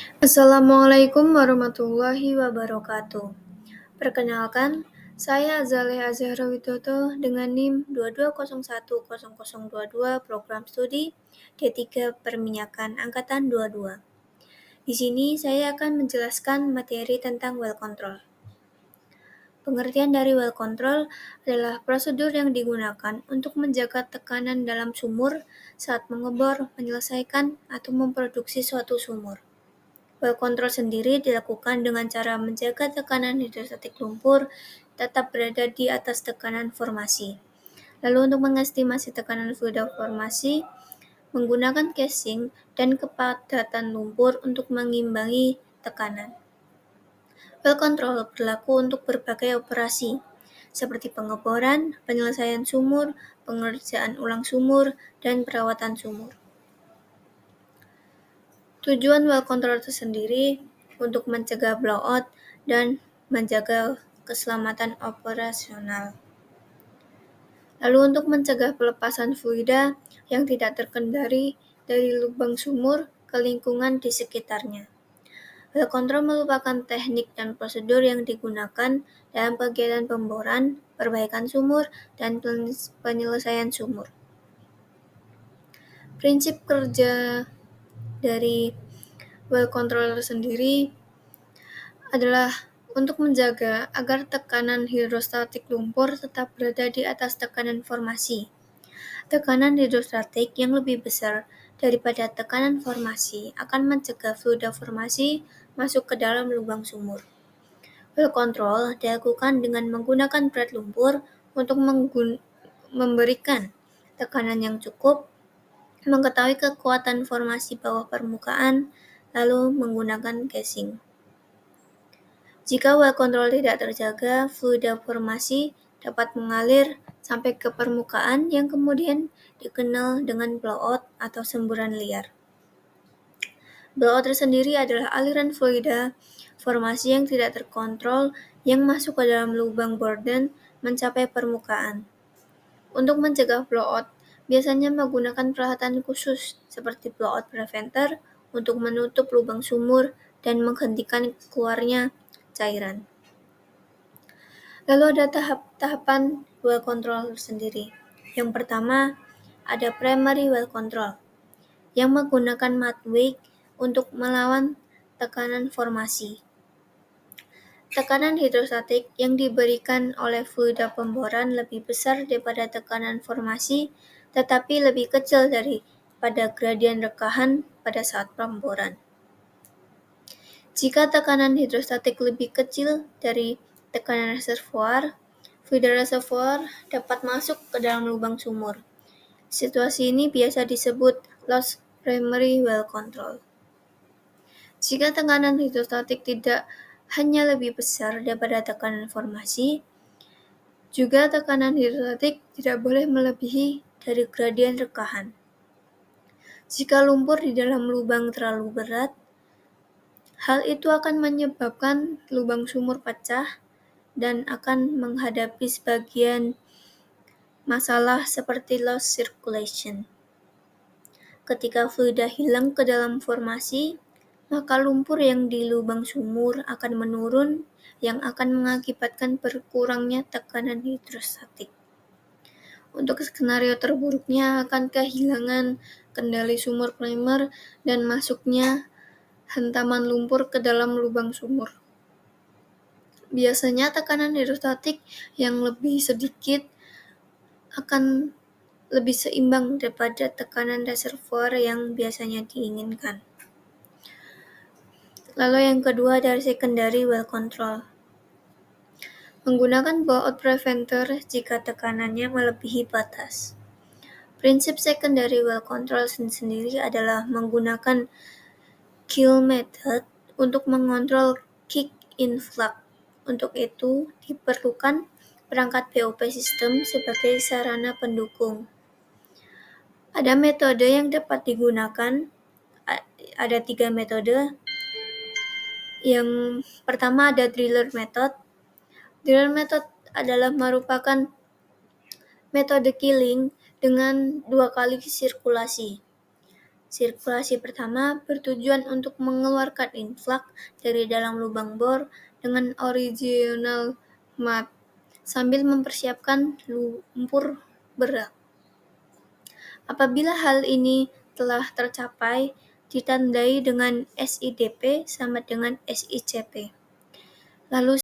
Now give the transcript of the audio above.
Assalamualaikum warahmatullahi wabarakatuh. Perkenalkan, saya Azalea Azhara Widodo dengan NIM 22010022 Program Studi D3 Perminyakan Angkatan 22. Di sini saya akan menjelaskan materi tentang well control. Pengertian dari well control adalah prosedur yang digunakan untuk menjaga tekanan dalam sumur saat mengebor, menyelesaikan, atau memproduksi suatu sumur. Well control sendiri dilakukan dengan cara menjaga tekanan hidrostatik lumpur tetap berada di atas tekanan formasi. Lalu untuk mengestimasi tekanan fluida formasi, menggunakan casing dan kepadatan lumpur untuk mengimbangi tekanan. Well control berlaku untuk berbagai operasi, seperti pengeboran, penyelesaian sumur, pengerjaan ulang sumur, dan perawatan sumur. Tujuan well control tersendiri untuk mencegah blowout dan menjaga keselamatan operasional. Lalu untuk mencegah pelepasan fluida yang tidak terkendali dari lubang sumur ke lingkungan di sekitarnya. Well control merupakan teknik dan prosedur yang digunakan dalam kegiatan pemboran, perbaikan sumur, dan penyelesaian sumur. Prinsip kerja dari well control sendiri adalah untuk menjaga agar tekanan hidrostatik lumpur tetap berada di atas tekanan formasi. Tekanan hidrostatik yang lebih besar daripada tekanan formasi akan mencegah fluida formasi masuk ke dalam lubang sumur. Well control dilakukan dengan menggunakan berat lumpur untuk memberikan tekanan yang cukup, mengetahui kekuatan formasi bawah permukaan, lalu menggunakan casing. Jika well control tidak terjaga, fluida formasi dapat mengalir sampai ke permukaan yang kemudian dikenal dengan blowout atau semburan liar. Blowout tersendiri adalah aliran fluida formasi yang tidak terkontrol yang masuk ke dalam lubang borden mencapai permukaan. Untuk mencegah blowout, biasanya menggunakan peralatan khusus seperti blowout preventer untuk menutup lubang sumur dan menghentikan keluarnya cairan. Lalu ada tahap-tahapan well control sendiri. Yang pertama, ada primary well control yang menggunakan mud wake untuk melawan tekanan formasi. Tekanan hidrostatik yang diberikan oleh fluida pemboran lebih besar daripada tekanan formasi, tetapi lebih kecil daripada gradien rekahan pada saat pemboran. Jika tekanan hidrostatik lebih kecil dari tekanan reservoir, fluida reservoir dapat masuk ke dalam lubang sumur. Situasi ini biasa disebut lost primary well control. Jika tekanan hidrostatik tidak hanya lebih besar daripada tekanan formasi, juga tekanan hidrostatik tidak boleh melebihi dari gradien rekahan. Jika lumpur di dalam lubang terlalu berat, hal itu akan menyebabkan lubang sumur pecah dan akan menghadapi sebagian masalah seperti loss circulation. Ketika fluida hilang ke dalam formasi, maka lumpur yang di lubang sumur akan menurun yang akan mengakibatkan berkurangnya tekanan hidrostatik. Untuk skenario terburuknya akan kehilangan kendali sumur primer dan masuknya hantaman lumpur ke dalam lubang sumur. Biasanya tekanan hidrostatik yang lebih sedikit akan lebih seimbang daripada tekanan reservoir yang biasanya diinginkan. Lalu yang kedua dari secondary well control. Menggunakan blowout preventer jika tekanannya melebihi batas. Prinsip secondary well control sendiri adalah menggunakan kill method untuk mengontrol kick in flux. Untuk itu diperlukan perangkat BOP system sebagai sarana pendukung. Ada metode yang dapat digunakan, ada 3 metode. Yang pertama ada driller method. Driller method adalah merupakan metode killing dengan 2 kali sirkulasi. Sirkulasi pertama bertujuan untuk mengeluarkan influx dari dalam lubang bor dengan original map sambil mempersiapkan lumpur berat. Apabila hal ini telah tercapai, ditandai dengan SIDP sama dengan SICP. Lalu